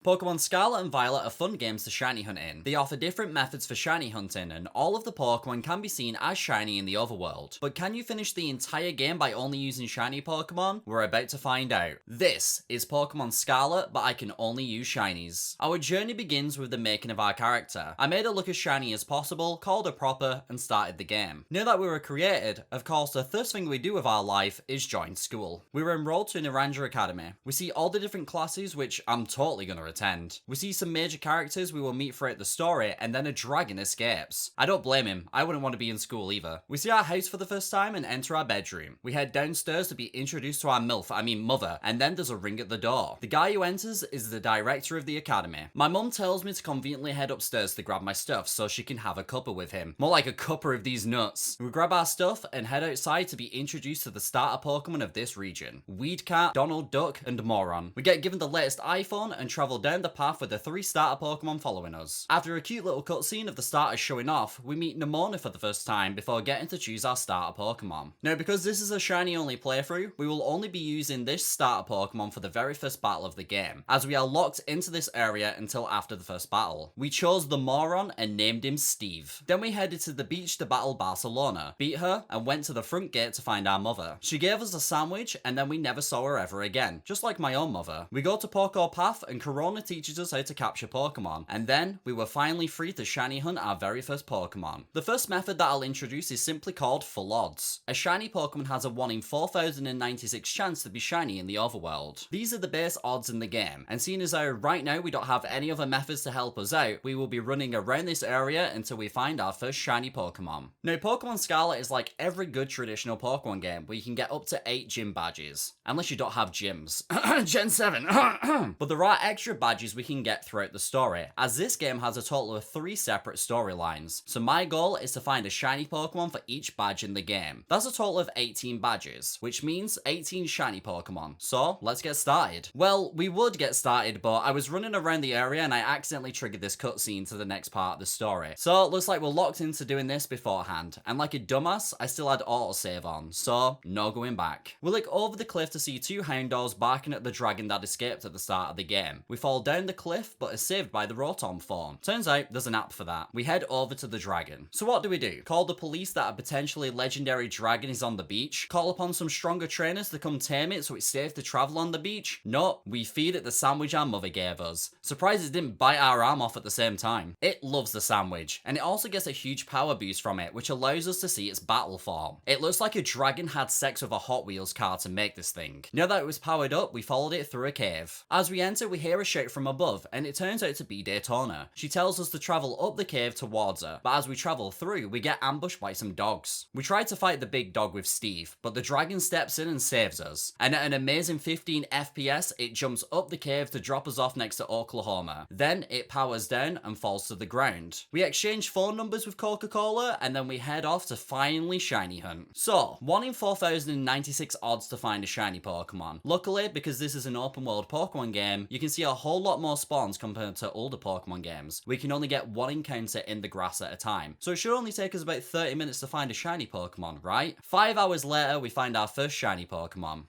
Pokemon Scarlet and Violet are fun games to shiny hunt in. They offer different methods for shiny hunting, and all of the Pokemon can be seen as shiny in the overworld. But can you finish the entire game by only using shiny Pokemon? We're about to find out. This is Pokemon Scarlet, but I can only use shinies. Our journey begins with the making of our character. I made it look as shiny as possible, called her proper, and started the game. Now that we were created, of course the first thing we do with our life is join school. We were enrolled to an Ranger Academy. We see all the different classes, which I'm totally gonna attend. We see some major characters we will meet throughout the story, and then a dragon escapes. I don't blame him, I wouldn't want to be in school either. We see our house for the first time and enter our bedroom. We head downstairs to be introduced to our mother, and then there's a ring at the door. The guy who enters is the director of the academy. My mum tells me to conveniently head upstairs to grab my stuff so she can have a cuppa with him. More like a cuppa of these nuts. We grab our stuff and head outside to be introduced to the starter Pokemon of this region. Weedcat, Donald Duck, and Moron. We get given the latest iPhone and travel down the path with the 3 starter Pokemon following us. After a cute little cutscene of the starters showing off, we meet Nemona for the first time before getting to choose our starter Pokemon. Now, because this is a shiny only playthrough, we will only be using this starter Pokemon for the very first battle of the game, as we are locked into this area until after the first battle. We chose the Moron and named him Steve. Then we headed to the beach to battle Barcelona, beat her, and went to the front gate to find our mother. She gave us a sandwich, and then we never saw her ever again, just like my own mother. We go to Poké Path, and Corona teaches us how to capture Pokemon, and then we were finally free to shiny hunt our very first Pokemon. The first method that I'll introduce is simply called Full Odds. A shiny Pokemon has a 1 in 4096 chance to be shiny in the overworld. These are the base odds in the game, and seeing as though right now we don't have any other methods to help us out, we will be running around this area until we find our first shiny Pokemon. Now, Pokemon Scarlet is like every good traditional Pokemon game where you can get up to 8 gym badges, unless you don't have gyms. Gen 7. But there are extra badges we can get throughout the story, as this game has a total of 3 separate storylines. So my goal is to find a shiny Pokemon for each badge in the game. That's a total of 18 badges, which means 18 shiny Pokemon. So let's get started. Well, we would get started, but I was running around the area and I accidentally triggered this cutscene to the next part of the story. So it looks like we're locked into doing this beforehand, and like a dumbass, I still had autosave on, so no going back. We look over the cliff to see 2 Houndours barking at the dragon that escaped at the start of the game. We fall down the cliff, but are saved by the Rotom phone. Turns out there's an app for that. We head over to the dragon. So what do? Call the police that a potentially legendary dragon is on the beach? Call upon some stronger trainers to come tame it so it's safe to travel on the beach? No, we feed it the sandwich our mother gave us. Surprised it didn't bite our arm off at the same time. It loves the sandwich, and it also gets a huge power boost from it, which allows us to see its battle form. It looks like a dragon had sex with a Hot Wheels car to make this thing. Now that it was powered up, we followed it through a cave. As we enter, we hear a shout from above, and it turns out to be Daytona. She tells us to travel up the cave towards her, but as we travel through, we get ambushed by some dogs. We try to fight the big dog with Steve, but the dragon steps in and saves us. And at an amazing 15 FPS, it jumps up the cave to drop us off next to Oklahoma. Then it powers down and falls to the ground. We exchange phone numbers with Coca-Cola, and then we head off to finally shiny hunt. So, 1 in 4096 odds to find a shiny Pokemon. Luckily, because this is an open world Pokemon game, you can see a whole lot more spawns compared to older Pokemon games. We can only get 1 encounter in the grass at a time, so it should only take us about 30 minutes to find a shiny Pokemon, right? 5 hours later, we find our first shiny Pokemon.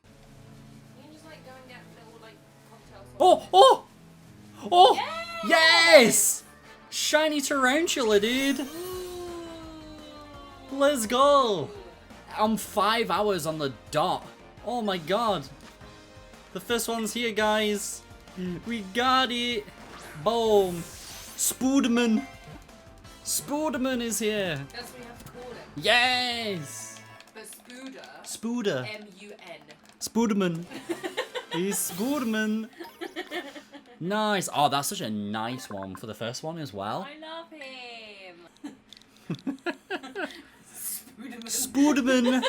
Oh! Yes! Shiny Tarantula, dude! Let's go! I'm 5 hours on the dot. Oh my god. The first one's here, guys. We got it. Boom. Spooderman. Spooderman is here. That's what we have to call it. Yes! But Spooder. Spooder. M-U-N. Spooderman. He's Spooderman. Nice. Oh, that's such a nice one for the first one as well. I love him. Spooderman.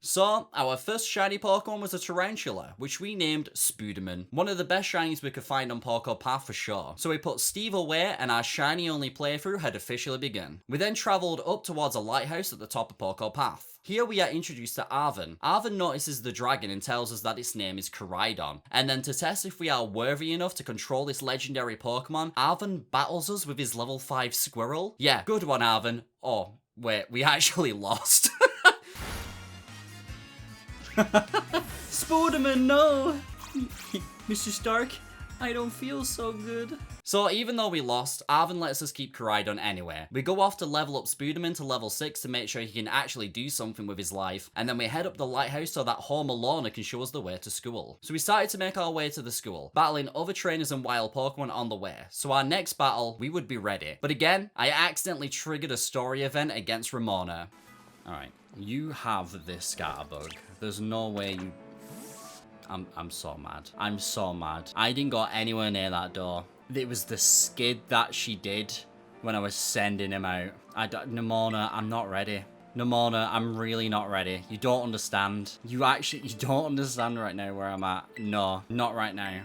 So, our first shiny Pokemon was a Tarantula, which we named Spooderman. One of the best shinies we could find on Poké Path for sure. So we put Steve away and our shiny only playthrough had officially begun. We then travelled up towards a lighthouse at the top of Poké Path. Here we are introduced to Arven. Arven notices the dragon and tells us that its name is Koraidon. And then to test if we are worthy enough to control this legendary Pokemon, Arven battles us with his level 5 Squirrel. Yeah, good one, Arven. Oh, wait, we actually lost. Spooderman, no! Mr. Stark, I don't feel so good. So even though we lost, Arvin lets us keep Koraidon anyway. We go off to level up Spooderman to level 6 to make sure he can actually do something with his life, and then we head up the lighthouse so that Home Alona can show us the way to school. So we started to make our way to the school, battling other trainers and wild Pokemon on the way. So our next battle, we would be ready. But again, I accidentally triggered a story event against Ramona. Alright, you have this Scatterbug. There's no way you... I'm so mad. I'm so mad. I didn't go anywhere near that door. It was the skid that she did when I was sending him out. Nimona, I'm not ready. Nimona, I'm really not ready. You don't understand. You don't understand right now where I'm at. No, not right now.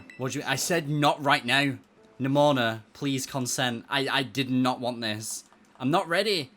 I said not right now. Nimona, please consent. I did not want this. I'm not ready.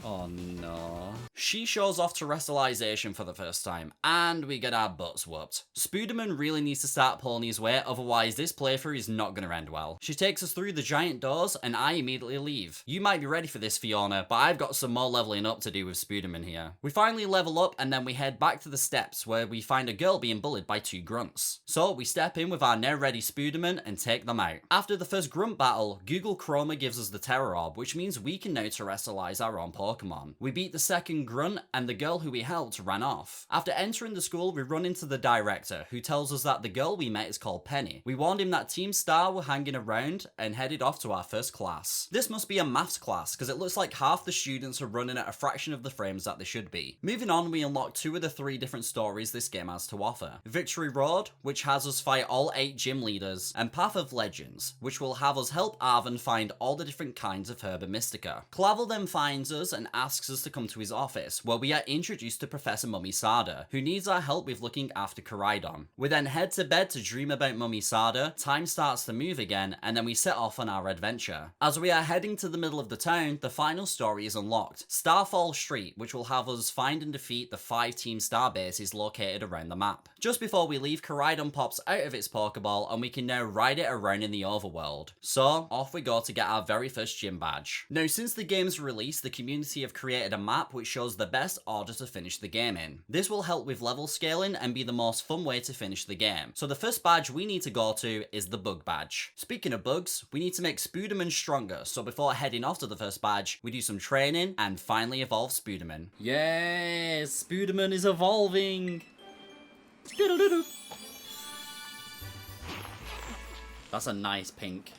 Oh no. She shows off to Wrestleization for the first time, and we get our butts whooped. Spooderman really needs to start pulling his weight, otherwise this playthrough is not going to end well. She takes us through the giant doors, and I immediately leave. You might be ready for this, Fiona, but I've got some more leveling up to do with Spooderman here. We finally level up, and then we head back to the steps, where we find a girl being bullied by 2 grunts. So we step in with our now ready Spooderman and take them out. After the first grunt battle, Google Chroma gives us the Terror Orb, which means we can now terrestrialize our own Pokemon. We beat the second grunt, and the girl who we helped ran off. After entering the school, we run into the director, who tells us that the girl we met is called Penny. We warned him that Team Star were hanging around and headed off to our first class. This must be a maths class, because it looks like half the students are running at a fraction of the frames that they should be. Moving on, we unlock 2 of the 3 different stories this game has to offer. Victory Road, which has us fight all 8 gym leaders, and Path of Legends, which will have us help Arvin find all the different kinds of Herba Mystica. Clavel then finds us and asks us to come to his office, where we are introduced to Professor Mummy Sada, who needs our help with looking after Koraidon. We then head to bed to dream about Mummy Sada, time starts to move again, and then we set off on our adventure. As we are heading to the middle of the town, the final story is unlocked, Starfall Street, which will have us find and defeat the 5 Team Star bases located around the map. Just before we leave, Koraidon pops out of its Pokeball, and we can now ride it around in the overworld. So, off we go to get our very first gym badge. Now, since the game's release, the community have created a map which shows the best order to finish the game in. This will help with level scaling and be the most fun way to finish the game. So the first badge we need to go to is the bug badge. Speaking of bugs, we need to make Spooderman stronger, so before heading off to the first badge, we do some training and finally evolve Spooderman. Yes, Spooderman is evolving! That's a nice pink.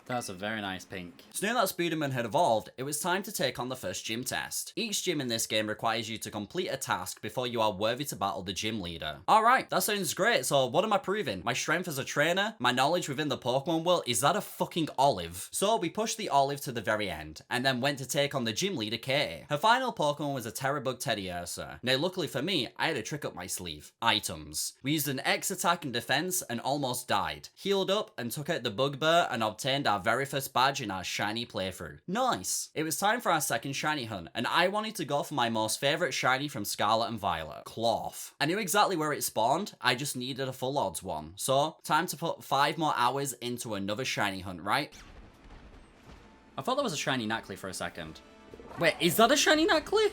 That's a very nice pink. So now that Spooderman had evolved, it was time to take on the first gym test. Each gym in this game requires you to complete a task before you are worthy to battle the gym leader. Alright, that sounds great, so what am I proving? My strength as a trainer? My knowledge within the Pokemon world? Is that a fucking olive? So we pushed the olive to the very end, and then went to take on the gym leader Katie. Her final Pokemon was a Terrabug Teddiursa. Now luckily for me, I had a trick up my sleeve. Items. We used an X attack and defense and almost died. Healed up and took out the Bugbear and obtained our very first badge in our shiny playthrough. Nice! It was time for our second shiny hunt, and I wanted to go for my most favourite shiny from Scarlet and Violet, Cloth. I knew exactly where it spawned, I just needed a full odds one. So, time to put 5 more hours into another shiny hunt, right? I thought that was a shiny Nacli for a second. Wait, is that a shiny Nacli?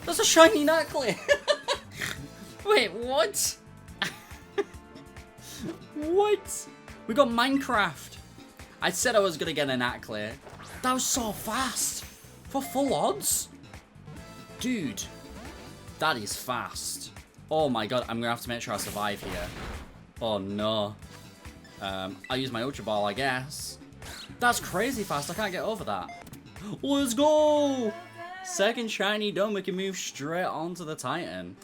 That's a shiny Nacli! Wait, what? What? We got Minecraft. I said I was gonna get an Nacli. That was so fast. For full odds? Dude. That is fast. Oh my god, I'm gonna have to make sure I survive here. Oh no. I'll use my Ultra Ball, I guess. That's crazy fast, I can't get over that. Let's go! Second shiny done, we can move straight on to the Titan.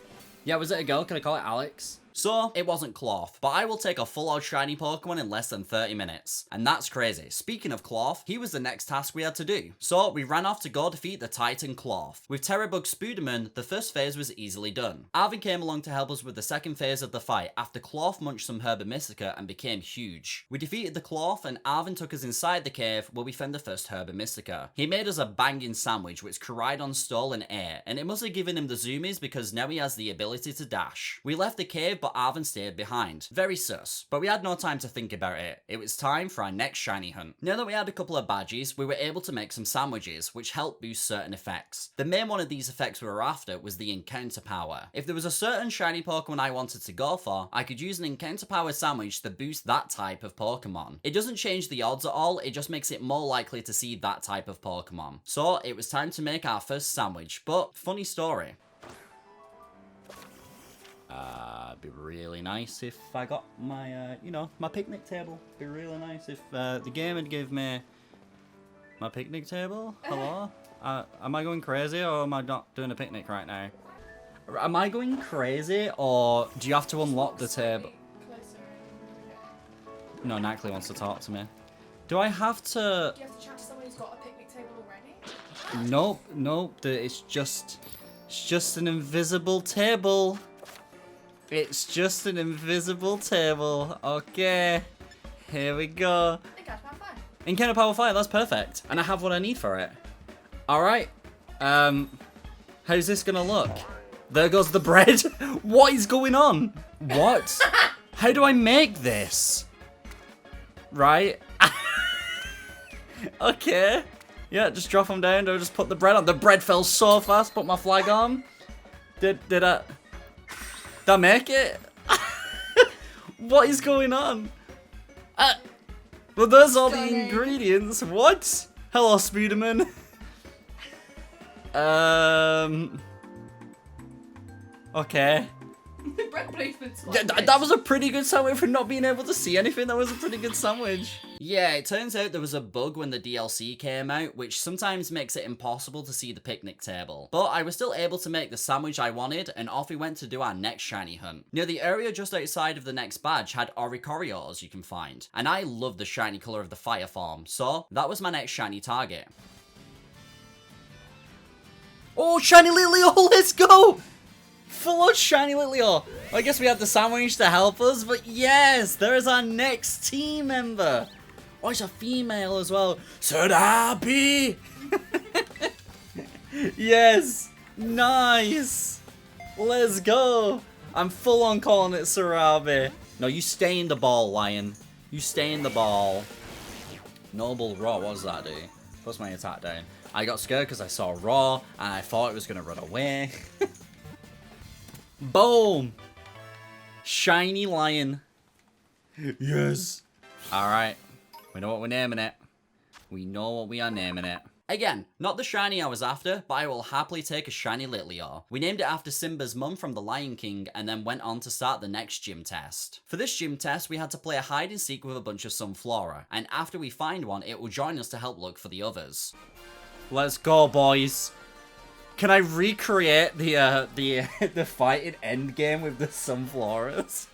Yeah, was it a girl? Can I call it Alex? So, it wasn't Cloth, but I will take a full-out shiny Pokemon in less than 30 minutes. And that's crazy. Speaking of Cloth, he was the next task we had to do. So, we ran off to go defeat the Titan Cloth. With Terrabug Spooderman, the first phase was easily done. Arvin came along to help us with the second phase of the fight after Cloth munched some Herba Mystica and became huge. We defeated the Cloth and Arvin took us inside the cave where we found the first Herba Mystica. He made us a banging sandwich which Koraidon stole and ate, and it must have given him the zoomies because now he has the ability to dash. We left the cave, but for Arvin stayed behind. Very sus, but we had no time to think about it. It was time for our next shiny hunt. Now that we had a couple of badges, we were able to make some sandwiches, which helped boost certain effects. The main one of these effects we were after was the encounter power. If there was a certain shiny Pokemon I wanted to go for, I could use an encounter power sandwich to boost that type of Pokemon. It doesn't change the odds at all, it just makes it more likely to see that type of Pokemon. So it was time to make our first sandwich, but funny story. It'd be really nice if I got my, you know, my picnic table. It'd be really nice if the game would give me my picnic table. Hello? Am I going crazy or am I not doing a picnic right now? Am I going crazy or do you have to unlock the table? No, Nackley wants to talk to me. Do I have to... Do you have to chat to someone who's got a picnic table already? Nope. It's just an invisible table. It's just an invisible table. Okay. Here we go. Encounter Power 5. Encounter Power 5, that's perfect. And I have what I need for it. Alright. How's this gonna look? There goes the bread. What is going on? What? How do I make this? Right. Okay. Yeah, just drop them down. Or just put the bread on. The bread fell so fast. Put my flag on. Did I make it? What is going on? Well, those are the ingredients. What? Hello, Spooderman. Okay. Bread placement's Yeah, that was a pretty good sandwich for not being able to see anything. That was a pretty good sandwich. Yeah, it turns out there was a bug when the DLC came out, which sometimes makes it impossible to see the picnic table. But I was still able to make the sandwich I wanted, and off we went to do our next shiny hunt. Now, the area just outside of the next badge had Oricorios you can find, and I love the shiny colour of the fire form, so that was my next shiny target. Oh, shiny Litleo, let's go! Full on shiny Litleo. I guess we have the sandwich to help us, but yes, there is our next team member. Oh, it's a female as well. Surabi! Yes, nice. Let's go. I'm full on calling it Surabi. No, you stay in the ball, Lion. You stay in the ball. Noble Raw, what does that do? Plus my attack down. I got scared because I saw Raw and I thought it was going to run away. Boom! Shiny Lion. Yes. Alright. We know what we're naming it. We know what we are naming it. Again, not the shiny I was after, but I will happily take a shiny Litleo. We named it after Simba's mum from The Lion King and then went on to start the next gym test. For this gym test, we had to play a hide and seek with a bunch of Sunflora, and after we find one, it will join us to help look for the others. Let's go, boys. Can I recreate the fight in Endgame with the Sunfloras?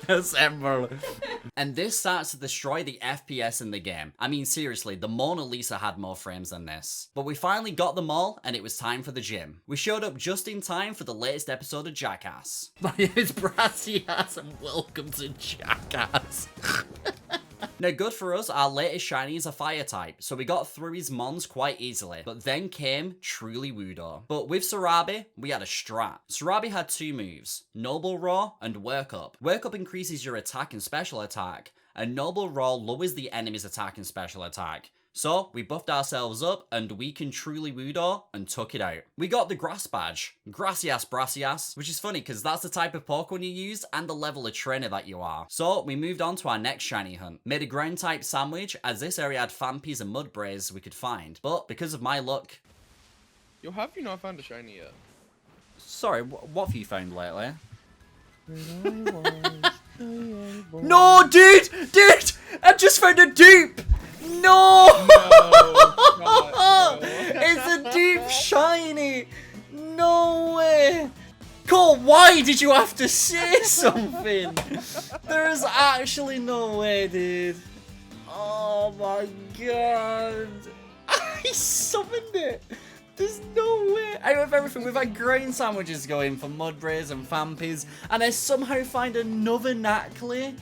Assemble. And this starts to destroy the FPS in the game. I mean, seriously, the Mona Lisa had more frames than this. But we finally got them all, and it was time for the gym. We showed up just in time for the latest episode of Jackass. My name is Brassy Ass, and welcome to Jackass. Now, good for us, our latest shiny is a fire type, so we got through his mons quite easily, but then came truly Wudo. But with Surabi, we had a strat. Surabi had two moves, Noble Raw and Work Up. Work Up increases your attack and special attack, and Noble Raw lowers the enemy's attack and special attack. So, we buffed ourselves up, and we can truly Wudo and took it out. We got the Grass Badge, Gracias Brassias, which is funny because that's the type of Pokemon you use and the level of trainer that you are. So, we moved on to our next shiny hunt. Made a ground type sandwich, as this area had Fampies and Mudbrays we could find. But, because of my luck... Yo, how have you not found a shiny yet? Sorry, what have you found lately? No, dude! Dude! I just found a dupe! No! It's a deep shiny! No way! Cole, why did you have to say something? There is actually no way, dude. Oh my god. I summoned it! There's no way. Out of everything, we've had grain sandwiches going for Mudbrays and Fampies, and I somehow find another Nackley.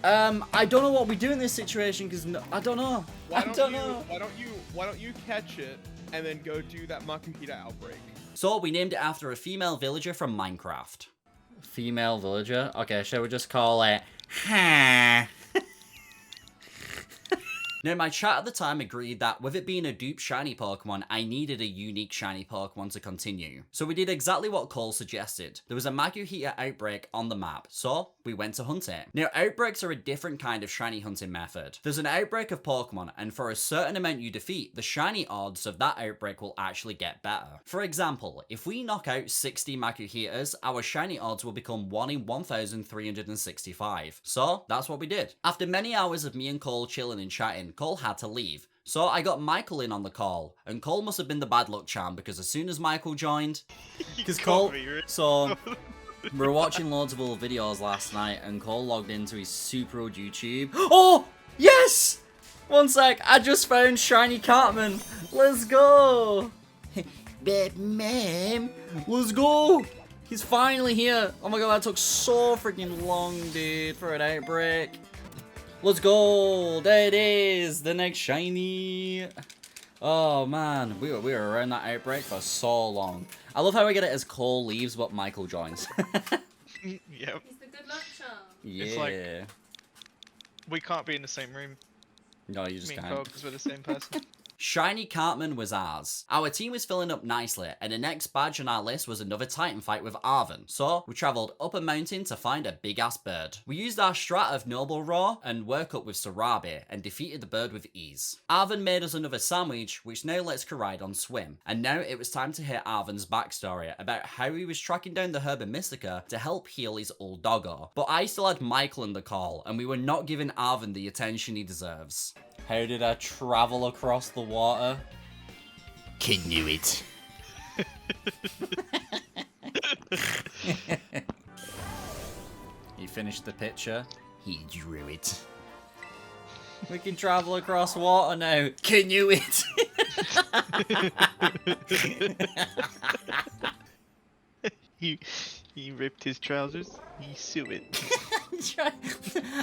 I don't know what we do in this situation because I don't know. Why I don't know. Why don't you why don't you catch it and then go do that Makuhita outbreak? So we named it after a female villager from Minecraft. Female villager? Okay, shall we just call it Ha? Now, my chat at the time agreed that with it being a dupe shiny Pokemon, I needed a unique shiny Pokemon to continue. So we did exactly what Cole suggested. There was a Makuhita outbreak on the map, so we went to hunt it. Now, outbreaks are a different kind of shiny hunting method. There's an outbreak of Pokemon, and for a certain amount you defeat, the shiny odds of that outbreak will actually get better. For example, if we knock out 60 Makuhitas, our shiny odds will become 1 in 1,365. So, that's what we did. After many hours of me and Cole chilling and chatting, Cole had to leave. So I got Michael in on the call, and Cole must have been the bad luck charm because as soon as Michael joined, because Cole, so we were watching loads of old videos last night, and Cole logged into his super old YouTube. Oh, yes! One sec, I just found Shiny Cartman. Let's go! Batman, let's go! He's finally here. Oh my god, that took so freaking long, dude, for an outbreak. Let's go! There it is! The next shiny! Oh man, we were around that outbreak for so long. I love how we get it as Cole leaves but Michael joins. Yep. He's the good luck charm. Yeah. It's like we can't be in the same room. No, you just Me and can't. Cole, because we're the same person. Shiny Cartman was ours. Our team was filling up nicely, and the next badge on our list was another Titan fight with Arven. So, we travelled up a mountain to find a big-ass bird. We used our strat of Noble Roar and work up with Sarabi, and defeated the bird with ease. Arven made us another sandwich, which now lets Koraidon swim. And now it was time to hear Arven's backstory about how he was tracking down the Herba Mystica to help heal his old doggo. But I still had Michael in the call, and we were not giving Arven the attention he deserves. How did I travel across the water? Knew it. He finished the picture. He drew it. We can travel across water now. Knew it. He ripped his trousers. He sew it.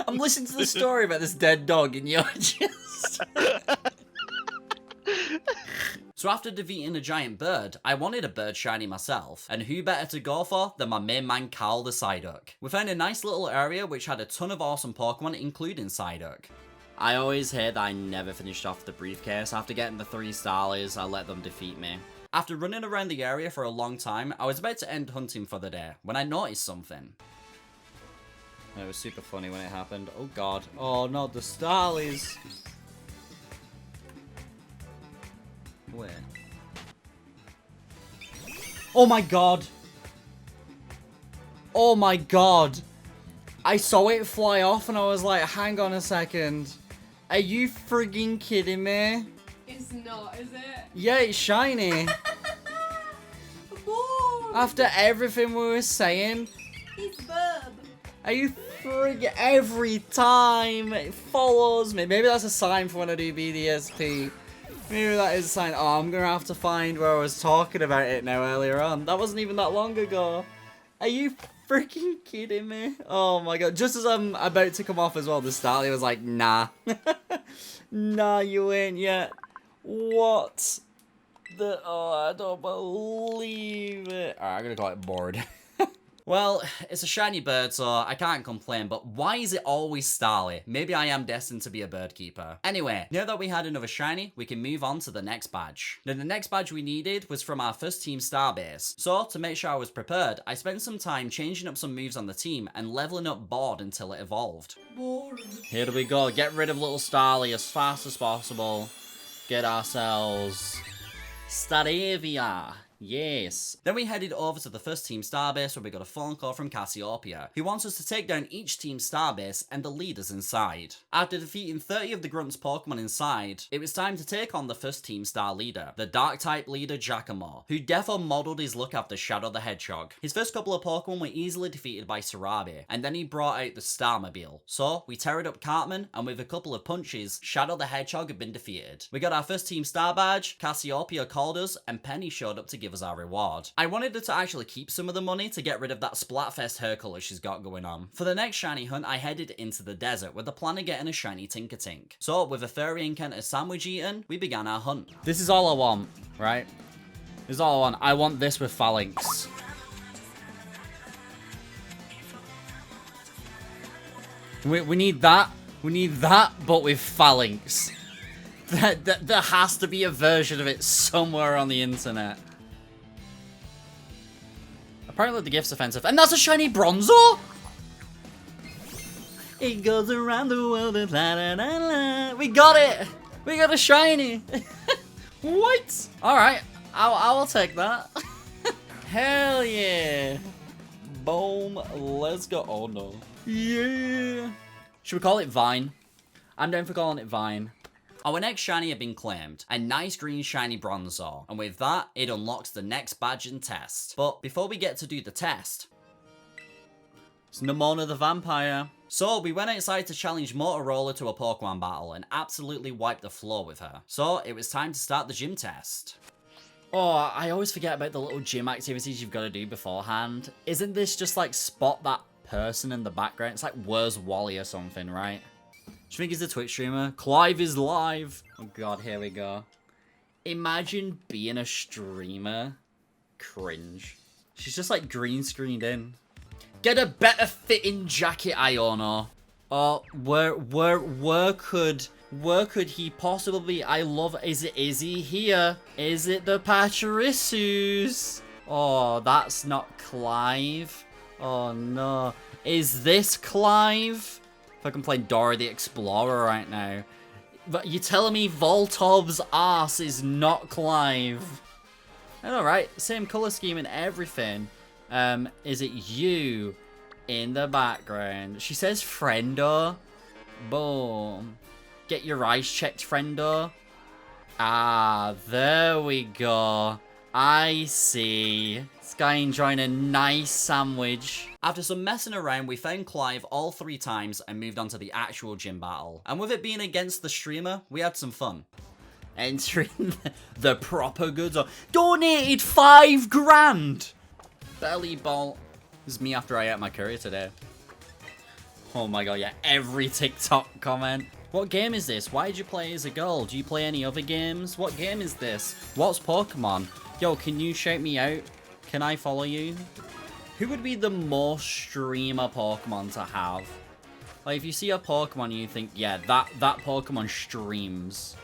I'm listening to the story about this dead dog and you're just... So after defeating a giant bird, I wanted a bird shiny myself, and who better to go for than my main man Carl the Psyduck. We found a nice little area which had a ton of awesome Pokemon including Psyduck. I always hate that I never finished off the briefcase. After getting the 3 Starlies, I let them defeat me. After running around the area for a long time, I was about to end hunting for the day, when I noticed something. It was super funny when it happened. Oh god. Oh no, the Starlies! Where? Oh my god! Oh my god! I saw it fly off and I was like, hang on a second. Are you frigging kidding me? It's not, is it? Yeah, it's shiny. Ooh, After everything we were saying, he's verb. are you frigging every time it follows me? Maybe that's a sign for when I do BDSP. Maybe that is a sign. Oh, I'm gonna have to find where I was talking about it now earlier on. That wasn't even that long ago. Are you freaking kidding me? Oh my god. Just as I'm about to come off as well, the Starly was like, nah. Nah, you ain't yet. What? Oh, I don't believe it. Alright, I'm gonna call it bored. Well, it's a shiny bird, so I can't complain, but why is it always Starly? Maybe I am destined to be a bird keeper. Anyway, now that we had another shiny, we can move on to the next badge. Now, the next badge we needed was from our first team starbase. So, to make sure I was prepared, I spent some time changing up some moves on the team and leveling up Board until it evolved. Bored. Here we go, get rid of little Starly as fast as possible. Get ourselves Staravia. Yes. Then we headed over to the first team starbase where we got a phone call from Cassiopeia, who wants us to take down each team starbase and the leaders inside. After defeating 30 of the Grunt's Pokemon inside, it was time to take on the first team star leader, the dark type leader Giacomo, who defo modeled his look after Shadow the Hedgehog. His first couple of Pokemon were easily defeated by Sarabi, and then he brought out the Starmobile. So we teared up Cartman, and with a couple of punches, Shadow the Hedgehog had been defeated. We got our first team star badge, Cassiopeia called us, and Penny showed up to give give us our reward. I wanted her to actually keep some of the money to get rid of that Splatfest hair colour she's got going on. For the next shiny hunt, I headed into the desert with the plan of getting a shiny Tinkertink. So, with a furry encounter sandwich eaten, we began our hunt. This is all I want, right? This is all I want. I want this with phalanx. We need that. We need that, but with phalanx. There has to be a version of it somewhere on the internet. Apparently the gift's offensive. And that's a shiny Bronzo? It goes around the world and la la la la. We got it! We got a shiny! What? Alright, I will take that. Hell yeah! Boom, let's go. Oh no. Yeah! Should we call it Vine? I'm down for calling it Vine. Our next shiny had been claimed, a nice green shiny Bronzor, and with that, it unlocks the next badge and test. But before we get to do the test, it's Nemona the Vampire. So we went outside to challenge Motorola to a Pokemon battle and absolutely wiped the floor with her. So it was time to start the gym test. Oh, I always forget about the little gym activities you've got to do beforehand. Isn't this just like spot that person in the background? It's like Where's Wally or something, right? Do you think he's a Twitch streamer? Clive is live. Oh god, here we go. Imagine being a streamer. Cringe. She's just like green screened in. Get a better fitting jacket, Iono. Oh, where could he possibly be? I love, is he here? Is it the Pachirisus? Oh, that's not Clive. Oh no. Is this Clive? If I can play Dora the Explorer right now. But you're telling me Voltob's ass is not Clive? I know, right? Same color scheme and everything. Is it you in the background? She says friendo. Boom. Get your eyes checked, friendo. Ah, there we go. I see. This guy enjoying a nice sandwich. After some messing around, we found Clive all 3 times and moved on to the actual gym battle. And with it being against the streamer, we had some fun. Entering the proper goods. Donated 5 grand! Belly ball. This is me after I ate my curry today. Oh my god, yeah. Every TikTok comment. What game is this? Why did you play as a girl? Do you play any other games? What game is this? What's Pokemon? Yo, can you shout me out? Can I follow you? Who would be the most streamer Pokemon to have? Like, if you see a Pokemon and you think, yeah, that Pokemon streams.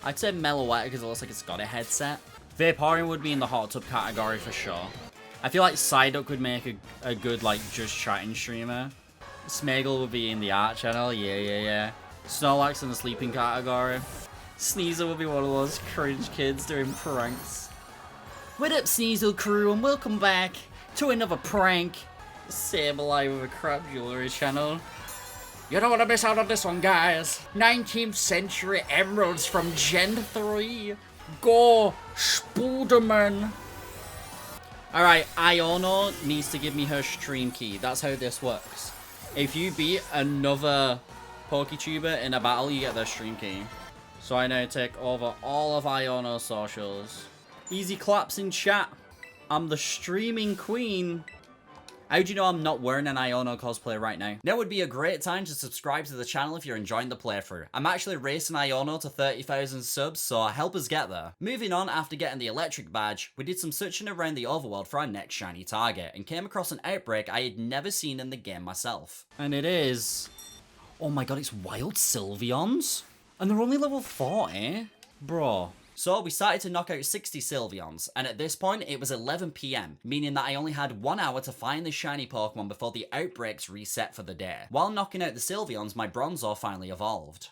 I'd say Meloetta because it looks like it's got a headset. Vaporeon would be in the hot tub category for sure. I feel like Psyduck would make a good, like, just chatting streamer. Smeagol would be in the art channel. Yeah. Snorlax in the sleeping category. Sneasel would be one of those cringe kids doing pranks. What up, Sneasel crew, and welcome back to another prank. Sableye with a crap jewelry channel. You don't want to miss out on this one, guys. 19th century emeralds from Gen 3. Go, Spooderman. Alright, Iono needs to give me her stream key. That's how this works. If you beat another PokeTuber in a battle, you get their stream key. So I now take over all of Iono's socials. Easy claps in chat. I'm the streaming queen. How do you know I'm not wearing an Iono cosplay right now? Now would be a great time to subscribe to the channel if you're enjoying the playthrough. I'm actually racing Iono to 30,000 subs, so help us get there. Moving on, after getting the electric badge, we did some searching around the overworld for our next shiny target, and came across an outbreak I had never seen in the game myself. And it is... oh my god, it's Wild Sylveons? And they're only level 40? Bro. So we started to knock out 60 Sylveons, and at this point it was 11 PM, meaning that I only had 1 hour to find the shiny Pokemon before the outbreaks reset for the day. While knocking out the Sylveons, my Bronzor finally evolved.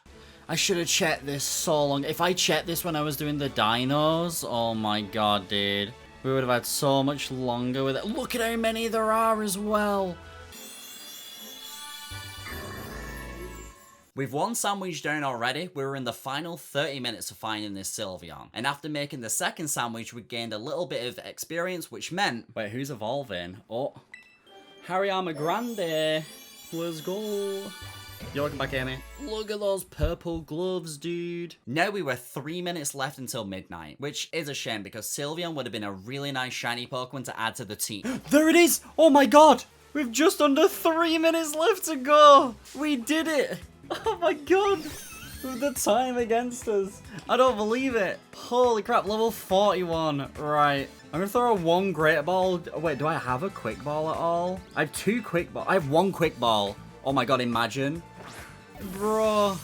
I should have checked this so long. If I checked this when I was doing the dinos, oh my god, dude. We would have had so much longer with it. Look at how many there are as well. With 1 sandwich down already, we were in the final 30 minutes of finding this Sylveon. And after making the second sandwich, we gained a little bit of experience, which meant... wait, who's evolving? Oh, Hariyama Grande. Let's go. You're looking back at me. Look at those purple gloves, dude. Now we were 3 minutes left until midnight, which is a shame because Sylveon would have been a really nice shiny Pokemon to add to the team. There it is! Oh my god! We've just under 3 minutes left to go! We did it! Oh my god! With the time against us. I don't believe it. Holy crap, level 41. Right. I'm gonna throw one Great Ball. Wait, do I have a Quick Ball at all? I have two Quick Ball. I have one Quick Ball. Oh my god, imagine. Bro.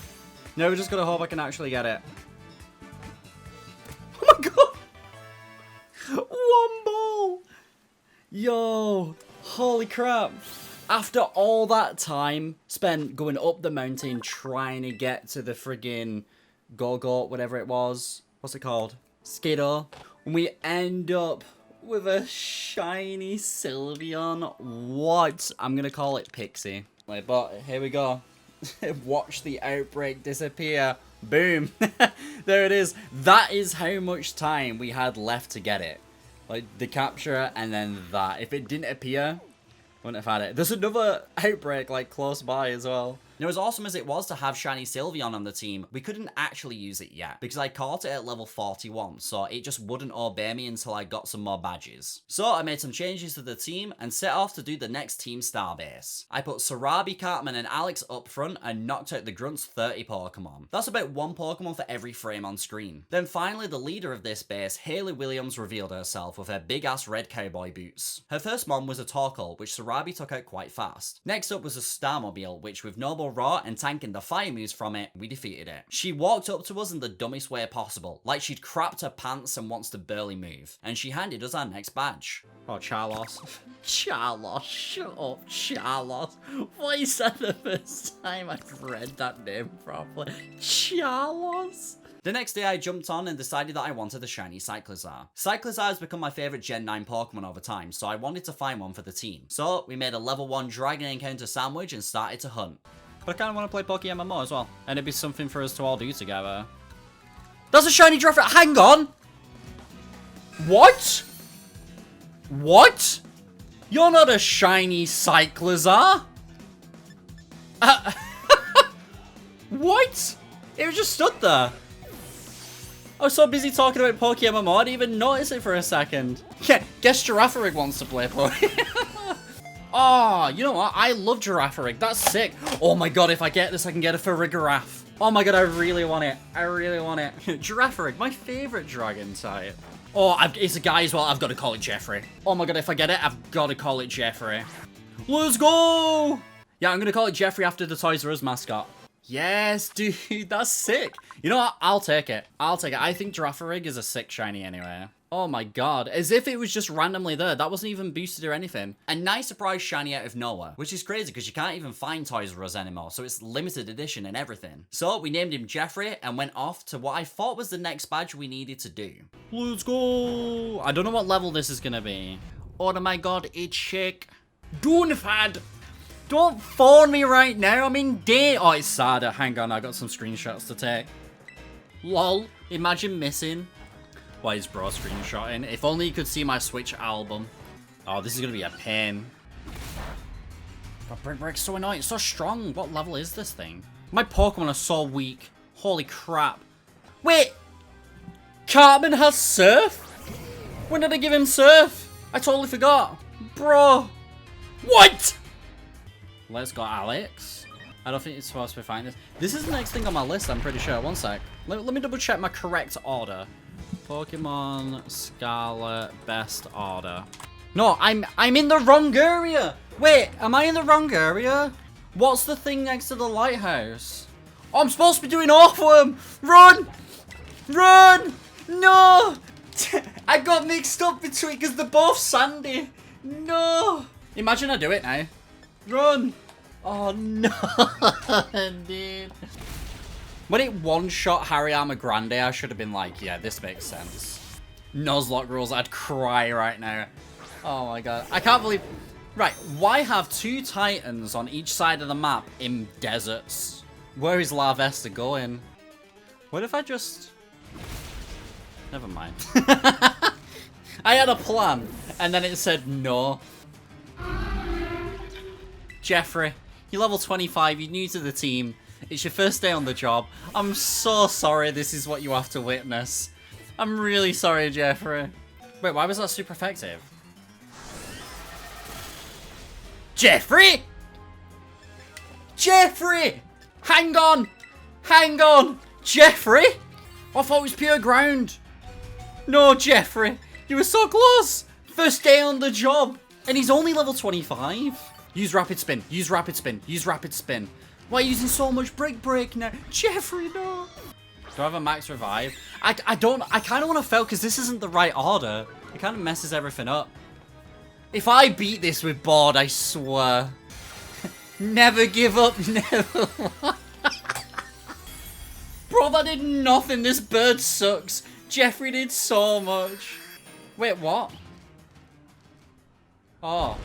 No, we just gotta hope I can actually get it. Oh my god. One ball. Yo. Holy crap. After all that time spent going up the mountain trying to get to the friggin' Go-Go, whatever it was. What's it called? Skiddo. We end up with a shiny Sylveon. What? I'm gonna call it Pixie. Wait, but here we go. Watch the outbreak disappear. Boom. There it is. That is how much time we had left to get it. Like, the capture and then that. If it didn't appear, wouldn't have had it. There's another outbreak, like, close by as well. Now, as awesome as it was to have shiny Sylveon on the team, we couldn't actually use it yet, because I caught it at level 41, so it just wouldn't obey me until I got some more badges. So I made some changes to the team, and set off to do the next team starbase. I put Sarabi, Cartman, and Alex up front, and knocked out the Grunt's 30 Pokemon. That's about one Pokemon for every frame on screen. Then finally, the leader of this base, Hayley Williams, revealed herself with her big-ass red cowboy boots. Her first mon was a Torkoal, which Sarabi took out quite fast. Next up was a Starmobile, which with Noble Raw and tanking the fire moves from it, we defeated it. She walked up to us in the dumbest way possible, like she'd crapped her pants and wants to burly move, and she handed us our next badge. Oh, Charlos. Charlos, shut up, Charlos. What is that the first time I've read that name properly? Charlos? The next day I jumped on and decided that I wanted a shiny Cyclizar. Cyclizar has become my favourite Gen 9 Pokemon over time, so I wanted to find one for the team. So we made a level 1 Dragon Encounter sandwich and started to hunt. But I kind of want to play PokeMMO as well. And it'd be something for us to all do together. That's a shiny Giraffre. Hang on! What? What? You're not a shiny Cyclizar? What? It was just stood there. I was so busy talking about PokeMMO, I didn't even notice it for a second. Yeah, guess Giraffre wants to play Pokemon. Oh, you know what? I love Giraffre. That's sick. Oh my god, if I get this, I can get a Farigiraf. Oh my god, I really want it. I really want it. Giraffre, my favorite dragon type. Oh, it's a guy as well. I've got to call it Jeffrey. Oh my god, if I get it, I've got to call it Jeffrey. Let's go! Yeah, I'm going to call it Jeffrey after the Toys R Us mascot. Yes, dude, that's sick. You know what? I'll take it. I'll take it. I think Giraffre is a sick shiny anyway. Oh my god, as if it was just randomly there. That wasn't even boosted or anything. A nice surprise shiny out of nowhere, which is crazy because you can't even find Toys R Us anymore, so it's limited edition and everything. So we named him Jeffrey and went off to what I thought was the next badge we needed to do. Let's go! I don't know what level this is gonna be. Oh my god, it's Shake. Doonfad! Don't phone me right now, I'm in date. Oh, it's sadder. Hang on, I got some screenshots to take. Lol, imagine missing. Why is bro screenshotting? If only you could see my Switch album. Oh, this is gonna be a pain. But Brick Break's so annoying. It's so strong. What level is this thing? My Pokemon are so weak. Holy crap. Wait! Cartman has Surf? When did I give him Surf? I totally forgot. Bro. What? Let's go, Alex. I don't think it's supposed to be fine. This is the next thing on my list, I'm pretty sure. One sec. Let me double check my correct order. Pokemon Scarlet best order. No, I'm in the wrong area. Wait, am I in the wrong area? What's the thing next to the lighthouse? Oh, I'm supposed to be doing Orpheum. Run! Run! No! I got mixed up between because they're both sandy. No! Imagine I do it now. Run! Oh no, dude. When it one-shot Hariyama Grande, I should have been like, yeah, this makes sense. Nuzlocke rules, I'd cry right now. Oh my god. I can't believe... Right, why have two Titans on each side of the map in deserts? Where is Larvesta going? What if I just... Never mind. I had a plan, and then it said no. Jeffrey. You're level 25, you're new to the team. It's your first day on the job. I'm so sorry this is what you have to witness. I'm really sorry, Jeffrey. Wait, why was that super effective? Jeffrey! Jeffrey! Hang on! Hang on! Jeffrey! I thought it was pure ground. No, Jeffrey. You were so close. First day on the job. And he's only level 25. Use rapid spin. Use rapid spin. Use rapid spin. Why are you using so much break now? Jeffrey, no. Do I have a max revive? I kind of want to fail because this isn't the right order. It kind of messes everything up. If I beat this with board, I swear. Never give up, never. Bro, that did nothing. This bird sucks. Jeffrey did so much. Wait, what? Oh.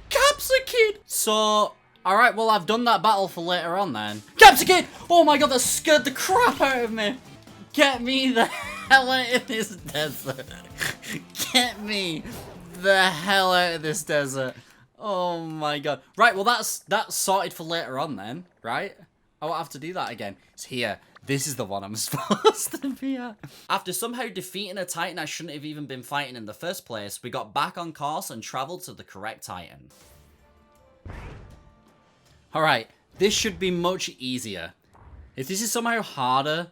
Capsicid! So, alright, well, I've done that battle for later on then. Capsicid! Oh my god, that scared the crap out of me. Get me the hell out of this desert. Get me the hell out of this desert. Oh my god. Right, well, that's sorted for later on then, right? I won't have to do that again. It's here. This is the one I'm supposed to be at. After somehow defeating a Titan I shouldn't have even been fighting in the first place, we got back on course and travelled to the correct Titan. Alright, this should be much easier. If this is somehow harder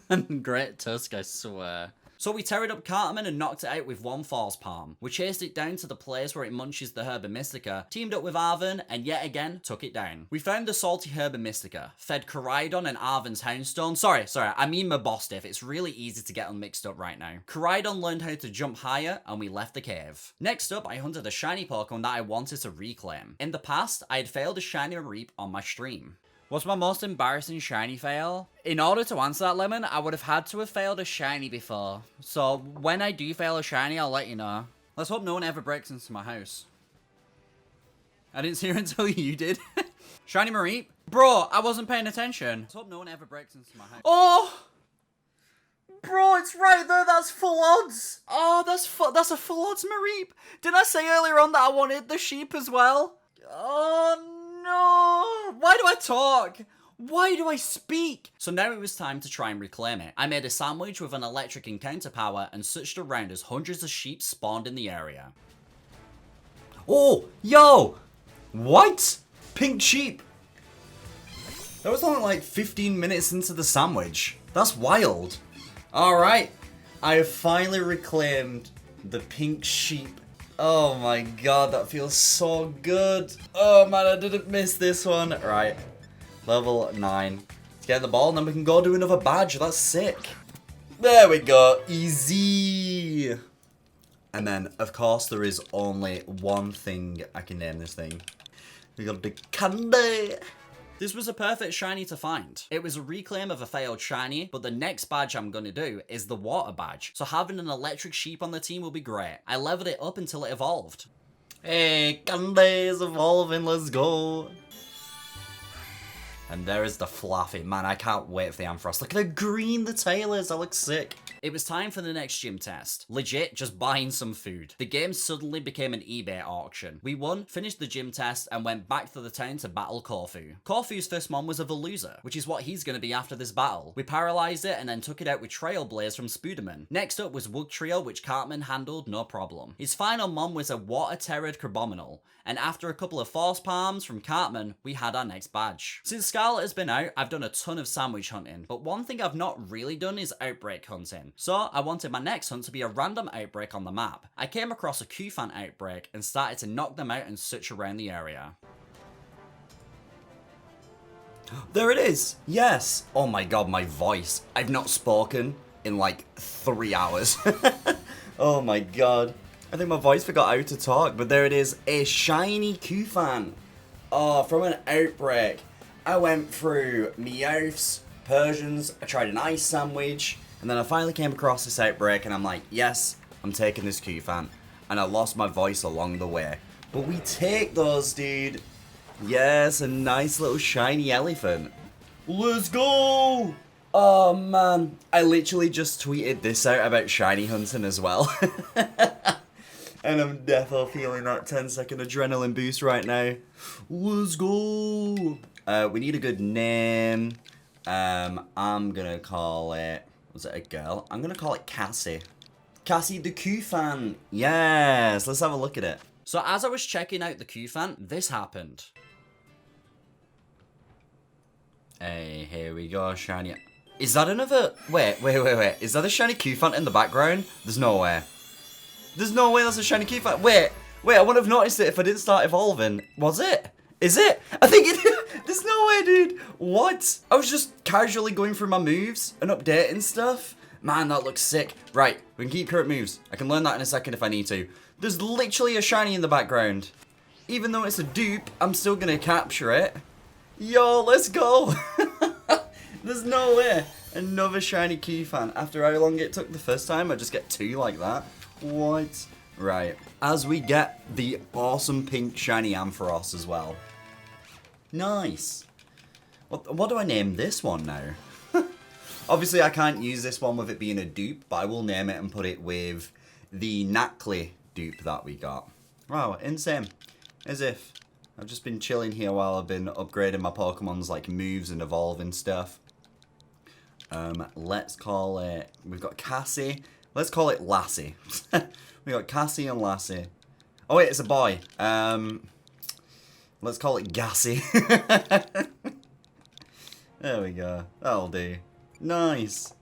than Great Tusk, I swear. So we terrored up Cartman and knocked it out with one Force Palm. We chased it down to the place where it munches the Herba Mystica, teamed up with Arven, and yet again took it down. We found the salty Herba Mystica, fed Koraidon and Arven's Houndstone. Sorry, I mean Mabostiff. It's really easy to get them mixed up right now. Koraidon learned how to jump higher, and we left the cave. Next up, I hunted a shiny Pokemon that I wanted to reclaim. In the past, I had failed a shiny Mareep on my stream. What's my most embarrassing shiny fail? In order to answer that, Lemon, I would have had to have failed a shiny before. So when I do fail a shiny, I'll let you know. Let's hope no one ever breaks into my house. I didn't see her until you did. Shiny Mareep? Bro, I wasn't paying attention. Let's hope no one ever breaks into my house. Oh! Bro, it's right there. That's full odds. Oh, that's a full odds Mareep. Did I say earlier on that I wanted the sheep as well? Oh, no. Why do I talk? Why do I speak? So now it was time to try and reclaim it. I made a sandwich with an electric encounter power and searched around as hundreds of sheep spawned in the area. Oh, yo! What? Pink sheep. That was only like 15 minutes into the sandwich. That's wild. Alright. I have finally reclaimed the pink sheep. Oh my god, that feels so good. Oh man, I didn't miss this one. Right, level 9. Let's get the ball and then we can go do another badge. That's sick. There we go, easy. And then, of course, there is only one thing I can name this thing. We got the candy. This was a perfect shiny to find. It was a reclaim of a failed shiny, but the next badge I'm gonna do is the water badge. So having an electric sheep on the team will be great. I leveled it up until it evolved. Hey, Candy is evolving, let's go. And there is the Fluffy. Man, I can't wait for the Ampharos. Look at how green the tail is, that looks sick. It was time for the next gym test. Legit, just buying some food. The game suddenly became an eBay auction. We won, finished the gym test, and went back to the town to battle Corfu. Corfu's first mon was a Veluza, which is what he's going to be after this battle. We paralyzed it and then took it out with Trailblaze from Spooderman. Next up was Wugtrio, which Cartman handled no problem. His final mon was a water-terrored Crabominal, and after a couple of Force Palms from Cartman, we had our next badge. Since Scarlet has been out, I've done a ton of sandwich hunting, but one thing I've not really done is outbreak hunting. So I wanted my next hunt to be a random outbreak on the map. I came across a Kufan outbreak and started to knock them out and search around the area. There it is! Yes! Oh my god, my voice. I've not spoken in like 3 hours. Oh my god. I think my voice forgot how to talk, but there it is. A shiny Kufan. Oh, from an outbreak. I went through Meowths, Persians, I tried an ice sandwich, and then I finally came across this outbreak and I'm like, yes, I'm taking this Kufan. And I lost my voice along the way. But we take those, dude. Yes, a nice little shiny elephant. Let's go! Oh man, I literally just tweeted this out about shiny hunting as well. And I'm definitely feeling that 10-second adrenaline boost right now. Let's go. We need a good name. I'm gonna call it, was it a girl? I'm gonna call it Cassie. Cassie the Q-fan. Yes, let's have a look at it. So as I was checking out the Q-fan, this happened. Hey, here we go, shiny. Is that another, wait. Is that a shiny Q-fan in the background? There's no way. There's no way that's a shiny Q-fan. Wait, I wouldn't have noticed it if I didn't start evolving. Was it? Is it? I think it There's no way, dude. What? I was just casually going through my moves and updating stuff. Man, that looks sick. Right, we can keep current moves. I can learn that in a second if I need to. There's literally a shiny in the background. Even though it's a dupe, I'm still gonna capture it. Yo, let's go. There's no way. Another shiny Q-fan. After how long it took the first time, I just get 2 like that. What? Right. As we get the awesome pink shiny Ampharos as well. Nice. What do I name this one now? Obviously, I can't use this one with it being a dupe, but I will name it and put it with the Nacli dupe that we got. Wow, insane. As if I've just been chilling here while I've been upgrading my Pokemon's like moves and evolving stuff. Let's call it, we've got Cassie. Let's call it Lassie. We got Cassie and Lassie. Oh wait, it's a boy. Let's call it Gassy. There we go. That'll do. Nice.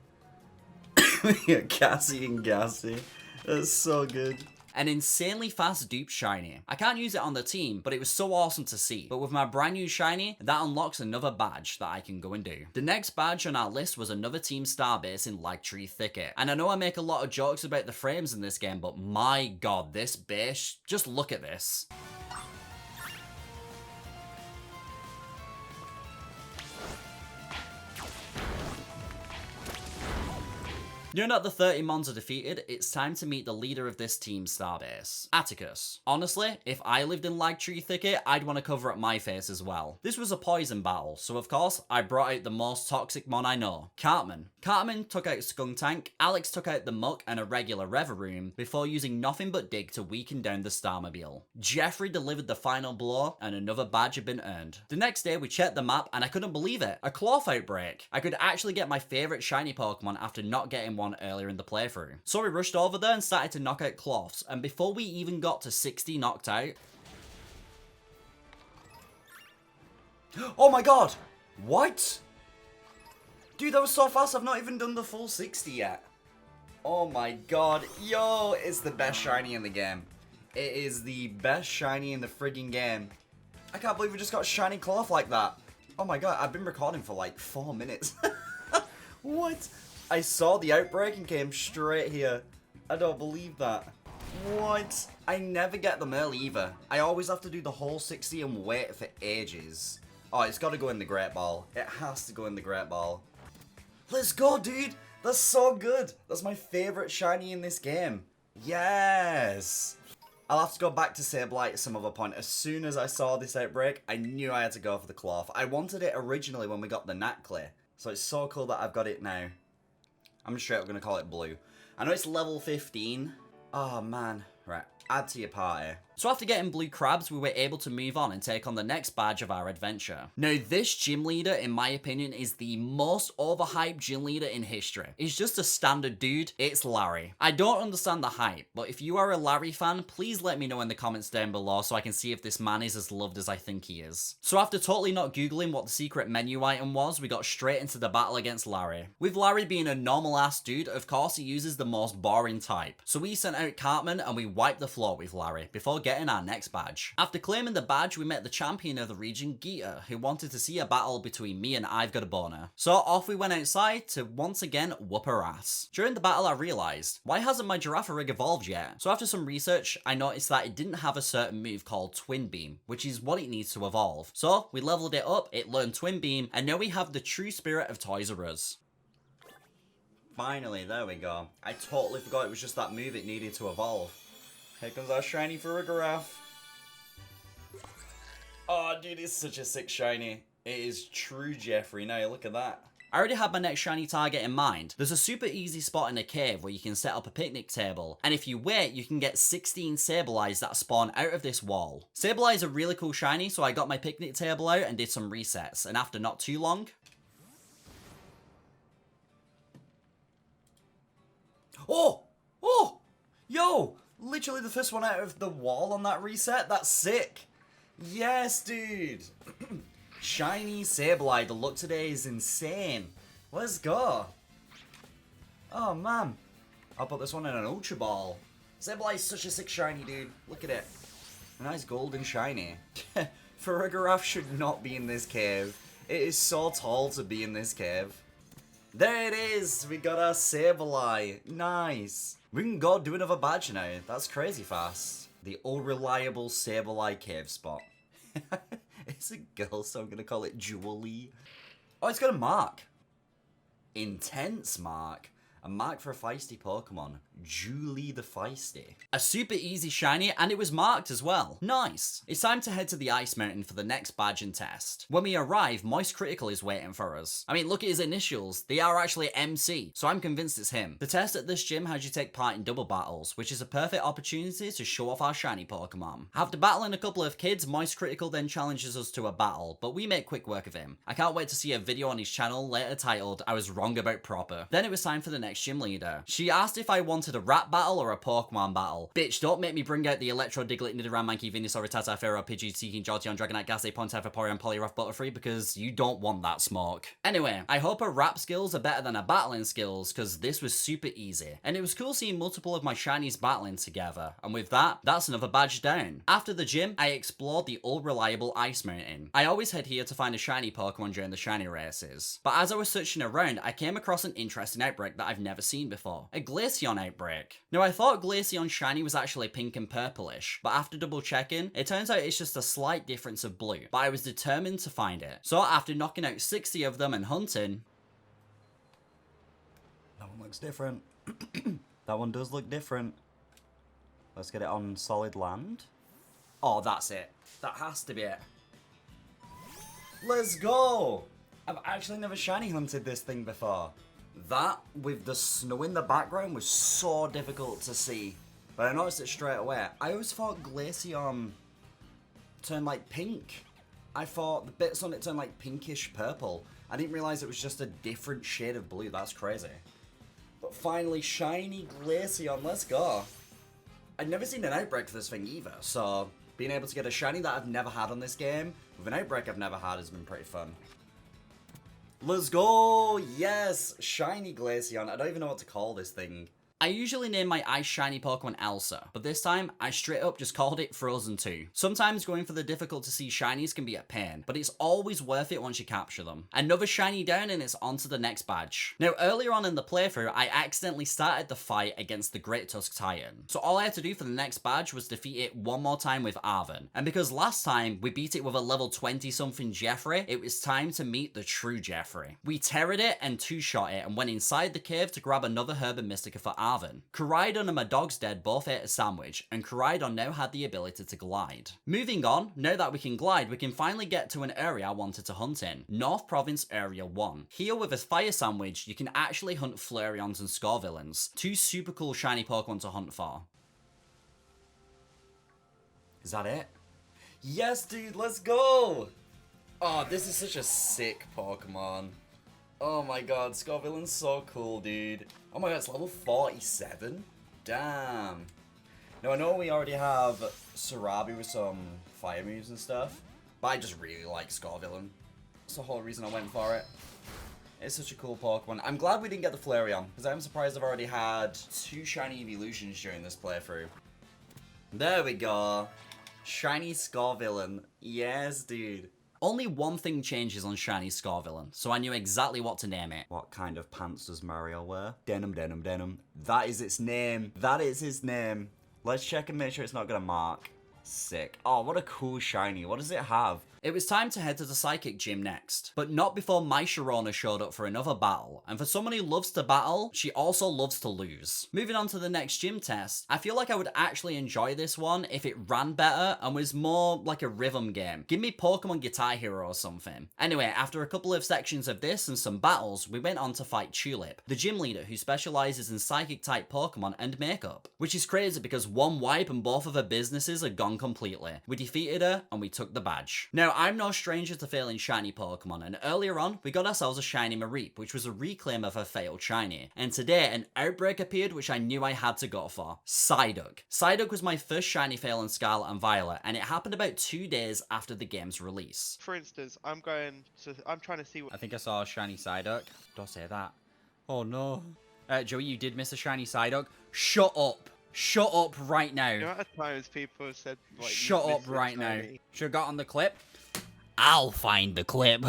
We got Cassie and Gassy. That's so good. An insanely fast dupe shiny. I can't use it on the team, but it was so awesome to see. But with my brand new shiny, that unlocks another badge that I can go and do. The next badge on our list was another team starbase in Tree Thicket. And I know I make a lot of jokes about the frames in this game, but my god, this base, just look at this. Now that the 30 Mons are defeated, it's time to meet the leader of this team's starbase, Atticus. Honestly, if I lived in Tree Thicket, I'd want to cover up my face as well. This was a poison battle, so of course, I brought out the most toxic mon I know, Cartman. Cartman took out Skuntank, Alex took out the Muck and a regular Reveroom, before using nothing but Dig to weaken down the Starmobile. Jeffrey delivered the final blow, and another badge had been earned. The next day, we checked the map, and I couldn't believe it. A Cloth outbreak. I could actually get my favourite shiny Pokemon after not getting one earlier in the playthrough. So we rushed over there and started to knock out Cloths, and before we even got to 60 knocked out... Oh my god! What? Dude, that was so fast, I've not even done the full 60 yet. Oh my god. Yo, it's the best shiny in the game. It is the best shiny in the frigging game. I can't believe we just got a shiny Cloth like that. Oh my god, I've been recording for like 4 minutes. What? I saw the outbreak and came straight here. I don't believe that. What? I never get them early either. I always have to do the whole 60 and wait for ages. Oh, it's got to go in the Great Ball. It has to go in the Great Ball. Let's go, dude. That's so good. That's my favorite shiny in this game. Yes. I'll have to go back to Sableye at some other point. As soon as I saw this outbreak, I knew I had to go for the Cloth. I wanted it originally when we got the Nacli. So it's so cool that I've got it now. I'm straight up going to call it blue. I know it's level 15. Oh, man. Right. Add to your party. So after getting blue crabs, we were able to move on and take on the next badge of our adventure. Now, this gym leader, in my opinion, is the most overhyped gym leader in history. He's just a standard dude. It's Larry. I don't understand the hype, but if you are a Larry fan, please let me know in the comments down below so I can see if this man is as loved as I think he is. So after totally not googling what the secret menu item was, we got straight into the battle against Larry. With Larry being a normal ass dude, of course he uses the most boring type. So we sent out Cartman and we wiped the floor with Larry before getting our next badge. After claiming the badge, we met the champion of the region, Geeta, who wanted to see a battle between me and I've Got a Boner. So off we went outside to once again whoop her ass. During the battle I realised, why hasn't my Girafarig evolved yet? So after some research, I noticed that it didn't have a certain move called Twin Beam, which is what it needs to evolve. So we leveled it up, it learned Twin Beam, and now we have the true spirit of Toys R Us. Finally, there we go. I totally forgot it was just that move it needed to evolve. Here comes our shiny Farigiraf. Oh, dude, it's such a sick shiny. It is true Jeffrey. Now, look at that. I already had my next shiny target in mind. There's a super easy spot in a cave where you can set up a picnic table, and if you wait, you can get 16 Sableyes that spawn out of this wall. Sableye is a really cool shiny, so I got my picnic table out and did some resets, and after not too long... Oh! Oh! Yo! Literally the first one out of the wall on that reset? That's sick! Yes, dude! Shiny Sableye, the look today is insane. Let's go! Oh, man. I'll put this one in an Ultra Ball. Sableye is such a sick shiny, dude. Look at it. A nice golden shiny. Farigiraf should not be in this cave. It is so tall to be in this cave. There it is! We got our Sableye. Nice. We can go do another badge now. That's crazy fast. The unreliable Sableye cave spot. It's a girl, so I'm gonna call it Julie. Oh, it's got a mark. Intense mark. A mark for a feisty Pokemon. Julie the Feisty. A super easy shiny, and it was marked as well. Nice. It's time to head to the Ice Mountain for the next badge and test. When we arrive, Moist Critical is waiting for us. I mean, look at his initials. They are actually MC, so I'm convinced it's him. The test at this gym has you take part in double battles, which is a perfect opportunity to show off our shiny Pokemon. After battling a couple of kids, Moist Critical then challenges us to a battle, but we make quick work of him. I can't wait to see a video on his channel later titled, I was wrong about Proper. Then it was time for the next gym leader. She asked if I wanted a rap battle or a Pokemon battle. Bitch, don't make me bring out the Electro, Diglett, Nidoran, Mankey, Venusaur, Rattata, Pharaoh, Pidgey, Seeking, Jolteon, Dragonite, Gastly, Pontiac, Vaporeon, Poliwrath, Butterfree, because you don't want that smoke. Anyway, I hope her rap skills are better than her battling skills, because this was super easy. And it was cool seeing multiple of my shinies battling together. And with that, that's another badge down. After the gym, I explored the all-reliable Ice Mountain. I always head here to find a shiny Pokemon during the shiny races. But as I was searching around, I came across an interesting outbreak that I've never seen before. A Glaceon outbreak. Now I thought Glaceon shiny was actually pink and purplish, but after double checking, it turns out it's just a slight difference of blue, but I was determined to find it. So after knocking out 60 of them and hunting... That one looks different. That one does look different. Let's get it on solid land. Oh, that's it. That has to be it. Let's go! I've actually never shiny hunted this thing before. That, with the snow in the background, was so difficult to see. But I noticed it straight away. I always thought Glaceon turned like pink. I thought the bits on it turned like pinkish purple. I didn't realize it was just a different shade of blue. That's crazy. But finally, shiny Glaceon. Let's go. I'd never seen an outbreak for this thing either. So being able to get a shiny that I've never had on this game with an outbreak I've never had has been pretty fun. Let's go! Yes! Shiny Glaceon. I don't even know what to call this thing. I usually name my ice shiny Pokemon Elsa, but this time, I straight up just called it Frozen 2. Sometimes going for the difficult to see shinies can be a pain, but it's always worth it once you capture them. Another shiny down and it's on to the next badge. Now earlier on in the playthrough, I accidentally started the fight against the Great Tusk Titan. So all I had to do for the next badge was defeat it one more time with Arven. And because last time, we beat it with a level 20 something Jeffrey, it was time to meet the true Jeffrey. We terrored it and two-shot it and went inside the cave to grab another Herb and Mystica for Arven. Koraidon and my dog's dead both ate a sandwich, and Koraidon now had the ability to glide. Moving on, now that we can glide, we can finally get to an area I wanted to hunt in. North Province Area 1. Here with a fire sandwich, you can actually hunt Flareons and Scorvillains. Two super cool shiny Pokemon to hunt for. Is that it? Yes, dude, let's go! Oh, this is such a sick Pokemon. Oh my god, Scorvillain's so cool, dude. Oh my god, it's level 47? Damn. Now, I know we already have Sarabi with some fire moves and stuff, but I just really like Scorvillain. That's the whole reason I went for it. It's such a cool Pokemon. I'm glad we didn't get the Flareon, because I'm surprised I've already had 2 shiny evolutions during this playthrough. There we go. Shiny Scorvillain. Yes, dude. Only one thing changes on shiny Scorvillain, so I knew exactly what to name it. What kind of pants does Mario wear? Denim, denim, denim. That is its name. That is his name. Let's check and make sure it's not gonna mark. Sick. Oh, what a cool shiny. What does it have? It was time to head to the Psychic Gym next, but not before my Sharona showed up for another battle, and for someone who loves to battle, she also loves to lose. Moving on to the next gym test, I feel like I would actually enjoy this one if it ran better and was more like a rhythm game. Give me Pokemon Guitar Hero or something. Anyway, after a couple of sections of this and some battles, we went on to fight Tulip, the gym leader who specializes in psychic type Pokemon and makeup, which is crazy because one wipe and both of her businesses are gone completely. We defeated her and we took the badge. Now, I'm no stranger to failing shiny Pokemon, and earlier on, we got ourselves a shiny Mareep, which was a reclaim of her failed shiny. And today, an Outbreak appeared which I knew I had to go for. Psyduck. Psyduck was my first shiny fail in Scarlet and Violet, and it happened about 2 days after the game's release. For instance, I'm trying to see what. I think I saw a shiny Psyduck. Don't say that. Oh no. Joey, you did miss a shiny Psyduck? Shut up. Shut up right now. You know, at times people have said, like, Shut you up missed right it, now. shiny. Should've got on the clip. I'll find the clip.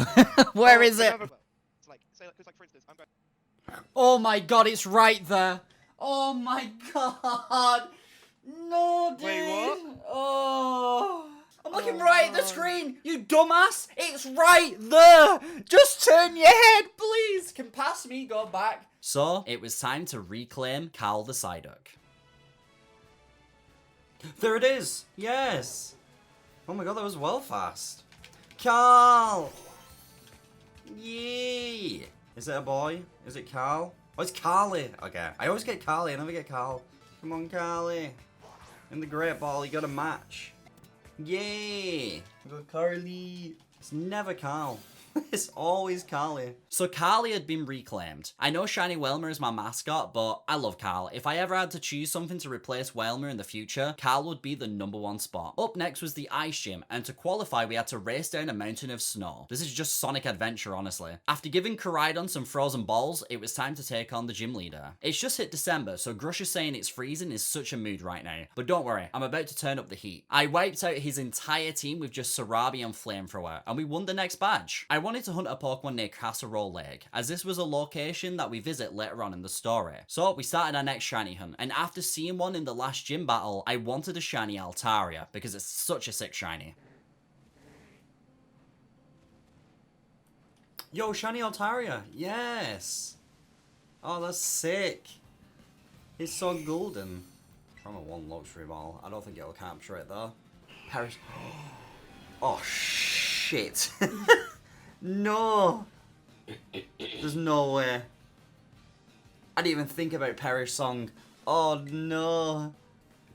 Where is it? It's like, say, because, like, for instance, I'm going. Oh my god, it's right there. Oh my god. No, dude. Wait, what? Oh. I'm looking right at the screen, you dumbass. It's right there. Just turn your head, please. Can pass me, go back. So, it was time to reclaim Carl the Psyduck. There it is. Yes. Oh my god, that was well fast. Carl. Yay. Is it a boy? Is it Carl? Oh, it's Carly. Okay. I always get Carly. I never get Carl. Come on, Carly. In the great ball, you got a match. Yay. We got Carly. It's never Carl. It's always Carly. So Carly had been reclaimed. I know Shiny Whelmer is my mascot, but I love Carl. If I ever had to choose something to replace Whelmer in the future, Carl would be the #1 spot. Up next was the Ice Gym, and to qualify we had to race down a mountain of snow. This is just Sonic Adventure, honestly. After giving Koraidon some frozen balls, it was time to take on the gym leader. It's just hit December, so Grusha saying it's freezing is such a mood right now. But don't worry, I'm about to turn up the heat. I wiped out his entire team with just Sarabi and Flamethrower, and we won the next badge. I wanted to hunt a Pokemon near Casserole Lake, as this was a location that we visit later on in the story. So we started our next shiny hunt, and after seeing one in the last gym battle, I wanted a shiny Altaria, because it's such a sick shiny. Yo, shiny Altaria, yes! Oh, that's sick. It's so golden. Trying a 1 luxury ball. I don't think it'll capture it though. Perish. Oh, shit. No! There's no way. I didn't even think about Perish Song. Oh no.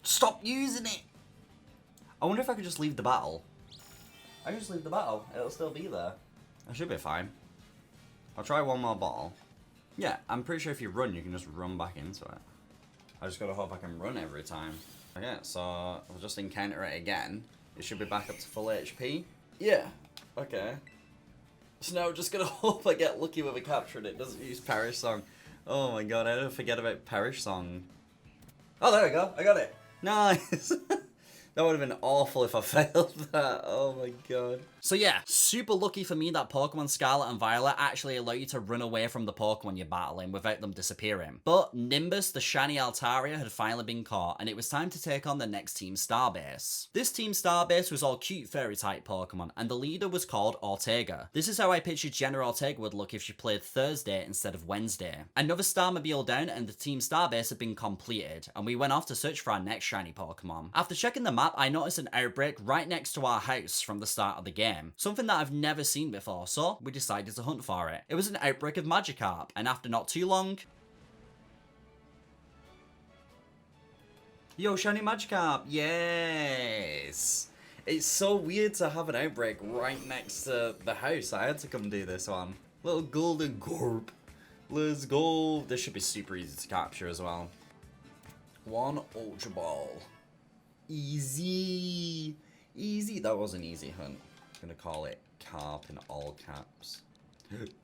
Stop using it! I wonder if I could just leave the battle. I can just leave the battle. It'll still be there. I should be fine. I'll try one more ball. Yeah, I'm pretty sure if you run, you can just run back into it. I just gotta hope I can run every time. Okay, so I'll just encounter it again. It should be back up to full HP. Yeah, okay. So now I'm just gonna hope I get lucky with a capture and it doesn't use Perish Song. Oh my god, I don't forget about Perish Song. Oh, there we go. I got it. Nice. That would have been awful if I failed that. Oh my god. So yeah, super lucky for me that Pokemon Scarlet and Violet actually allow you to run away from the Pokemon you're battling without them disappearing. But Nimbus, the shiny Altaria, had finally been caught, and it was time to take on the next Team Starbase. This Team Starbase was all cute fairy type Pokemon, and the leader was called Ortega. This is how I pictured Jenna Ortega would look if she played Thursday instead of Wednesday. Another Starmobile down, and the Team Starbase had been completed, and we went off to search for our next shiny Pokemon. After checking the map, I noticed an outbreak right next to our house from the start of the game. Something that I've never seen before, so we decided to hunt for it. It was an outbreak of Magikarp, and after not too long... Yo, shiny Magikarp! Yes! It's so weird to have an outbreak right next to the house. I had to come do this one. Little golden gorp. Let's go. This should be super easy to capture as well. 1 Ultra Ball. Easy. Easy. That was an easy hunt. I'm gonna call it Carp in all caps.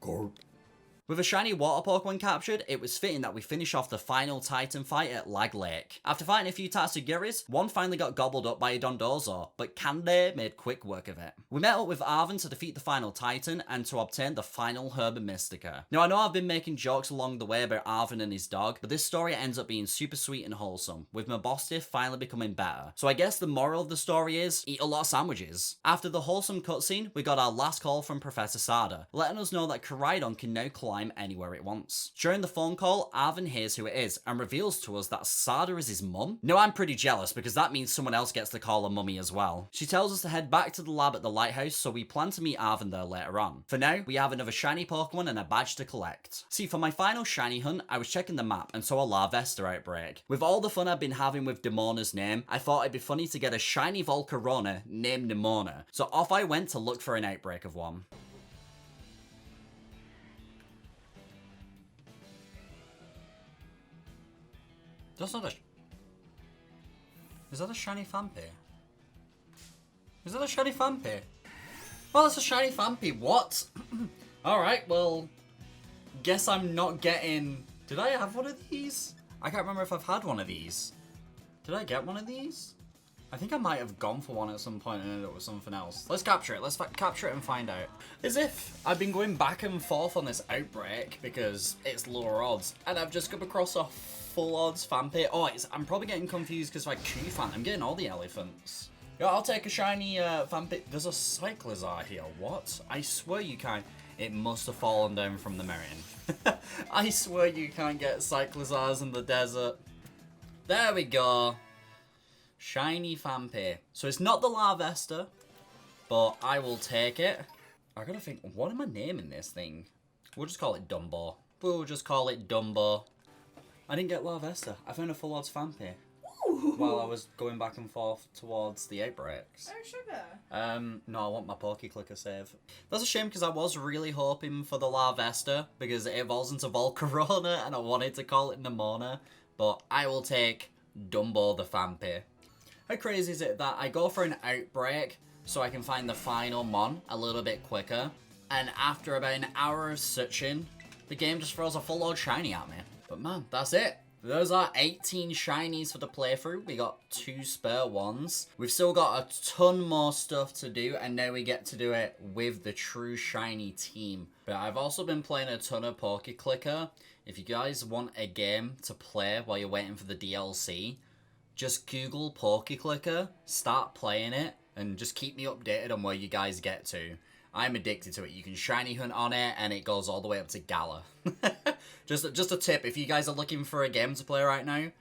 Gorp. With a shiny water Pokemon captured, it was fitting that we finish off the final Titan fight at Lag Lake. After fighting a few Tatsugiris, one finally got gobbled up by a Dondozo, but Kande made quick work of it. We met up with Arven to defeat the final Titan and to obtain the final Herba Mystica. Now I know I've been making jokes along the way about Arven and his dog, but this story ends up being super sweet and wholesome, with Mabostiff finally becoming better. So I guess the moral of the story is, eat a lot of sandwiches. After the wholesome cutscene, we got our last call from Professor Sada, letting us know that Koraidon can now climb anywhere it wants. During the phone call, Arven hears who it is and reveals to us that Sada is his mum. Now I'm pretty jealous because that means someone else gets to call her mummy as well. She tells us to head back to the lab at the lighthouse, so we plan to meet Arven there later on. For now, we have another shiny Pokemon and a badge to collect. See, for my final shiny hunt, I was checking the map and saw a Larvesta outbreak. With all the fun I've been having with Demona's name, I thought it'd be funny to get a shiny Volcarona named Nemona. So off I went to look for an outbreak of one. That's not a... Is that a shiny Fampi? Is that a shiny Fampi? Oh, that's a shiny Fampi. What? Alright, well... Guess I'm not getting... Did I have one of these? I can't remember if I've had one of these. Did I get one of these? I think I might have gone for one at some point and ended up with something else. Let's capture it. Let's capture it and find out. As if I've been going back and forth on this outbreak because it's lower odds. And I've just come across a full odds Fampi. Oh, I'm probably getting confused because like Q-Fan. I'm getting all the elephants. Yeah, I'll take a shiny Fampi. There's a Cyclizar here. What? I swear you can't. It must have fallen down from the mountain. I swear you can't get Cyclizars in the desert. There we go. Shiny Fampi. So it's not the Larvesta, but I will take it. I gotta think, what am I naming this thing? We'll just call it Dumbo. We'll just call it Dumbo. I didn't get Larvesta. I found a full odds Fampi. While I was going back and forth towards the outbreaks. Oh, sugar. No, I want my Poké-Clicker save. That's a shame because I was really hoping for the Larvesta because it evolves into Volcarona and I wanted to call it Nemona. But I will take Dumbo the Fampi. How crazy is it that I go for an outbreak so I can find the final Mon a little bit quicker, and after about an hour of searching, the game just throws a full load shiny at me. But man, that's it. Those are 18 shinies for the playthrough. We got 2 spare ones. We've still got a ton more stuff to do, and now we get to do it with the true shiny team. But I've also been playing a ton of Poké-Clicker. If you guys want a game to play while you're waiting for the DLC, just Google Poké-Clicker, start playing it, and just keep me updated on where you guys get to. I'm addicted to it. You can shiny hunt on it, and it goes all the way up to Gala. Just a tip, if you guys are looking for a game to play right now,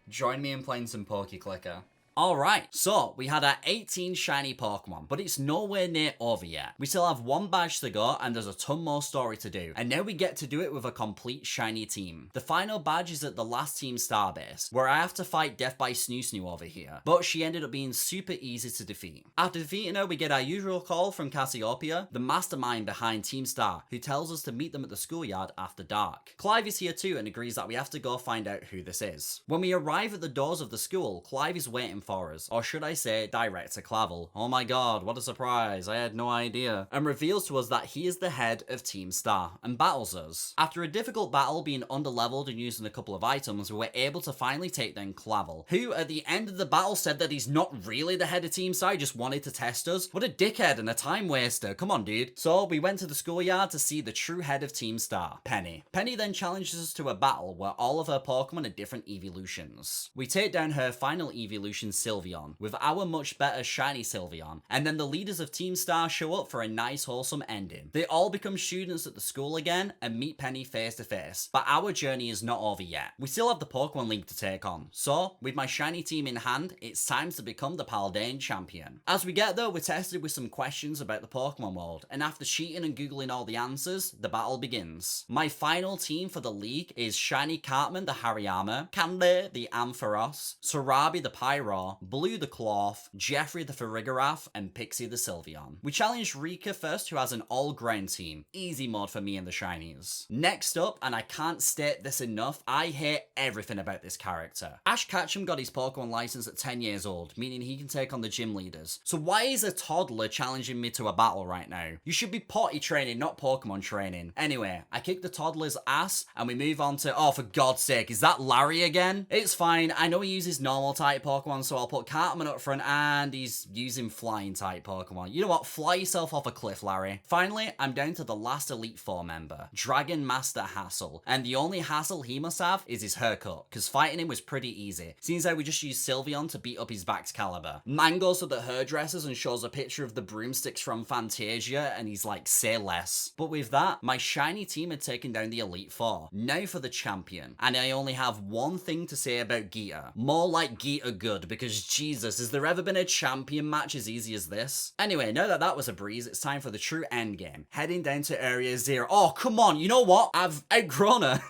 join me in playing some Poké-Clicker. Alright, so we had our 18 shiny Pokemon, but it's nowhere near over yet. We still have 1 badge to go and there's a ton more story to do, and now we get to do it with a complete shiny team. The final badge is at the last team starbase, where I have to fight Death by Snoo over here, but she ended up being super easy to defeat. After defeating her, we get our usual call from Cassiopeia, the mastermind behind Team Star, who tells us to meet them at the schoolyard after dark. Clive is here too and agrees that we have to go find out who this is. When we arrive at the doors of the school, Clive is waiting for us, or should I say Director Clavel. Oh my god, what a surprise, I had no idea. And reveals to us that he is the head of Team Star and battles us. After a difficult battle being underleveled and using a couple of items, we were able to finally take down Clavel, who at the end of the battle said that he's not really the head of Team Star, he just wanted to test us. What a dickhead and a time waster, come on dude. So we went to the schoolyard to see the true head of Team Star, Penny. Penny then challenges us to a battle where all of her Pokemon are different evolutions. We take down her final evolution, Sylveon, with our much better shiny Sylveon, and then the leaders of Team Star show up for a nice wholesome ending. They all become students at the school again and meet Penny face to face, but our journey is not over yet. We still have the Pokemon League to take on, so with my shiny team in hand, it's time to become the Paldean champion. As we get there, we're tested with some questions about the Pokemon world, and after cheating and googling all the answers, the battle begins. My final team for the league is Shiny Cartman the Hariyama, Kande the Ampharos, Sorabi the Pyro, Bulbasaur, Blue the Cloth, Jeffrey the Farigarath, and Pixie the Sylveon. We challenged Rika first, who has an all-ground team. Easy mode for me and the shinies. Next up, and I can't state this enough, I hate everything about this character. Ash Ketchum got his Pokemon license at 10 years old, meaning he can take on the gym leaders. So why is a toddler challenging me to a battle right now? You should be potty training, not Pokemon training. Anyway, I kick the toddler's ass, and we move on to, oh, for God's sake, is that Larry again? It's fine, I know he uses normal type Pokemon, so I'll put Cartman up front, and he's using flying type Pokemon. You know what, fly yourself off a cliff, Larry. Finally, I'm down to the last Elite Four member, Dragon Master Hassel, and the only hassle he must have is his haircut, because fighting him was pretty easy. Seems like we just used Sylveon to beat up his Baxcalibur. Man goes to the hairdressers and shows a picture of the broomsticks from Fantasia, and he's like, say less. But with that, my shiny team had taken down the Elite Four. Now for the champion. And I only have one thing to say about Geeta. More like Geeta good, because Jesus, has there ever been a champion match as easy as this? Anyway, now that that was a breeze, it's time for the true endgame. Heading down to Area Zero. Oh, come on, you know what? I've outgrown her.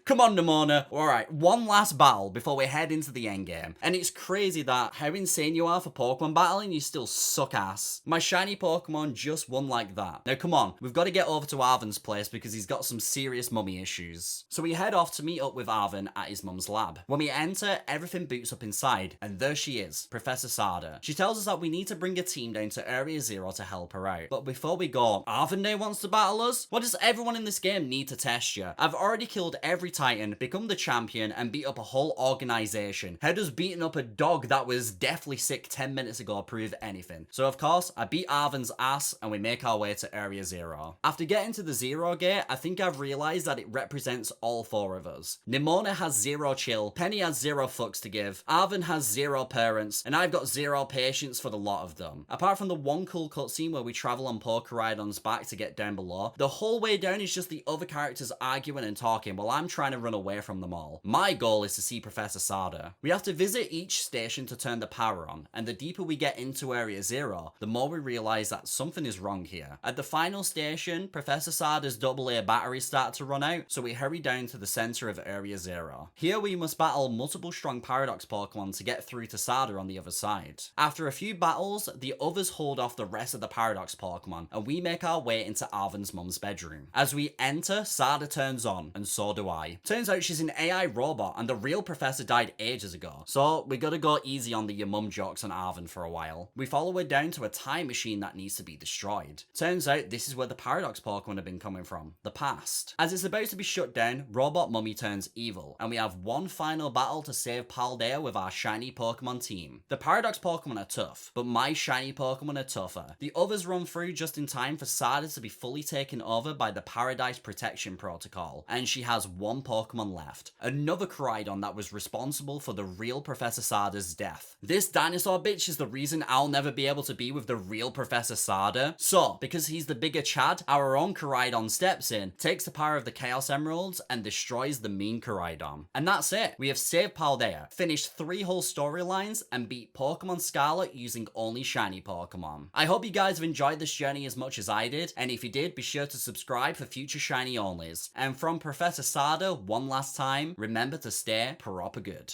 Come on, Nimona. Alright, one last battle before we head into the endgame. And it's crazy that how insane you are for Pokemon battling, you still suck ass. My shiny Pokemon just won like that. Now come on, we've got to get over to Arven's place because he's got some serious mummy issues. So we head off to meet up with Arven at his mum's lab. When we enter, everything boots up inside. And there she is, Professor Sada. She tells us that we need to bring a team down to Area Zero to help her out. But before we go, Arven now wants to battle us? What does everyone in this game need to test you? I've already killed every Titan, become the champion, and beat up a whole organization. How does beating up a dog that was deathly sick 10 minutes ago prove anything? So of course, I beat Arven's ass and we make our way to Area Zero. After getting to the Zero Gate, I think I've realized that it represents all four of us. Nimona has zero chill, Penny has zero fucks to give, Arven has zero parents, and I've got zero patience for the lot of them. Apart from the one cool cutscene where we travel on Pokeridon's back to get down below, the whole way down is just the other characters arguing and talking while I'm trying to run away from them all. My goal is to see Professor Sada. We have to visit each station to turn the power on, and the deeper we get into Area Zero, the more we realize that something is wrong here. At the final station, Professor Sada's AA batteries start to run out, so we hurry down to the center of Area Zero. Here we must battle multiple strong Paradox Pokemon to get through to Sada on the other side. After a few battles, the others hold off the rest of the Paradox Pokemon, and we make our way into Arven's mum's bedroom. As we enter, Sada turns on, and so do I. Turns out she's an AI robot, and the real professor died ages ago, so we gotta go easy on the your mum jokes on Arven for a while. We follow her down to a time machine that needs to be destroyed. Turns out this is where the Paradox Pokemon have been coming from, the past. As it's about to be shut down, Robot Mummy turns evil, and we have one final battle to save Paldea with our shiny Pokemon team. The Paradox Pokemon are tough, but my shiny Pokemon are tougher. The others run through just in time for Sada to be fully taken over by the Paradise Protection Protocol, and she has one Pokemon left. Another Koraidon that was responsible for the real Professor Sada's death. This dinosaur bitch is the reason I'll never be able to be with the real Professor Sada. So, because he's the bigger Chad, our own Koraidon steps in, takes the power of the Chaos Emeralds, and destroys the mean Koraidon. And that's it. We have saved Paldea, finished 3 whole storylines, and beat Pokemon Scarlet using only shiny Pokemon. I hope you guys have enjoyed this journey as much as I did, and if you did, be sure to subscribe for future shiny onlys. And from Professor Sada, one last time, remember to stay proper good.